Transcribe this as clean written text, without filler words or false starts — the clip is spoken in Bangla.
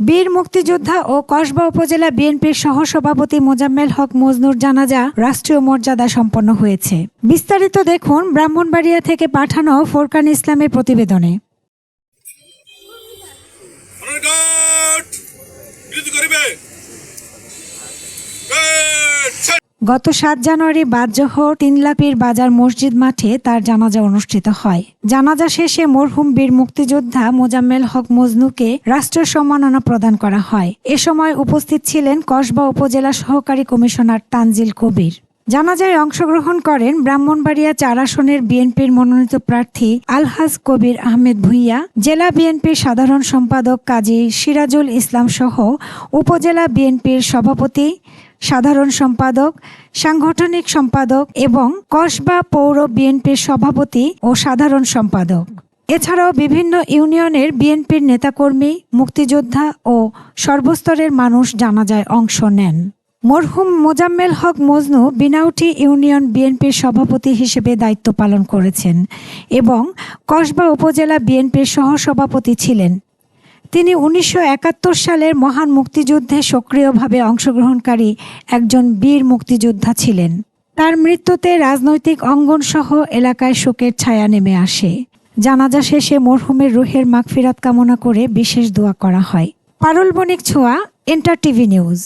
বীর মুক্তিযোদ্ধা ও কসবা উপজেলা বিএনপির সহসভাপতি মোজাম্মেল হক মজনুর জানাজা রাষ্ট্রীয় মর্যাদা সম্পন্ন হয়েছে। বিস্তারিত দেখুন ব্রাহ্মণবাড়িয়া থেকে পাঠানো ফোরকান ইসলামের প্রতিবেদনে। গত ৭ জানুয়ারি বাদজোহর তিনলাপির বাজার মসজিদ মাঠে তার জানাজা অনুষ্ঠিত হয়। জানাজা শেষে মরহুম বীর মুক্তিযোদ্ধা মোজাম্মেল হক মজনুকে রাষ্ট্রীয় সম্মাননা প্রদান করা হয়। এ সময় উপস্থিত ছিলেন কসবা উপজেলা সহকারী কমিশনার তানজিল কবির। জানাজায় অংশগ্রহণ করেন ব্রাহ্মণবাড়িয়া ৪ আসনের বিএনপির মনোনীত প্রার্থী আলহাজ কবির আহমেদ ভূঁইয়া, জেলা বিএনপির সাধারণ সম্পাদক কাজী সিরাজুল ইসলাম সহ উপজেলা বিএনপির সভাপতি, সাধারণ সম্পাদক, সাংগঠনিক সম্পাদক এবং কসবা পৌর বিএনপির সভাপতি ও সাধারণ সম্পাদক। এছাড়াও বিভিন্ন ইউনিয়নের বিএনপির নেতাকর্মী, মুক্তিযোদ্ধা ও সর্বস্তরের মানুষ জানাজায় অংশ নেন। মরহুম মোজাম্মেল হক মজনু বিনাউটি ইউনিয়ন বিএনপির সভাপতি হিসেবে দায়িত্ব পালন করেছেন এবং কসবা উপজেলা বিএনপির সহসভাপতি ছিলেন। তিনি ১৯৭১ সালের মহান মুক্তিযুদ্ধে সক্রিয়ভাবে অংশগ্রহণকারী একজন বীর মুক্তিযোদ্ধা ছিলেন। তার মৃত্যুতে রাজনৈতিক অঙ্গনসহ এলাকায় শোকের ছায়া নেমে আসে। জানাজা শেষে মরহুমের রুহের মাগফিরাত কামনা করে বিশেষ দোয়া করা হয়। পারুল বণিক ছোঁয়া, এন্টার টিভি নিউজ।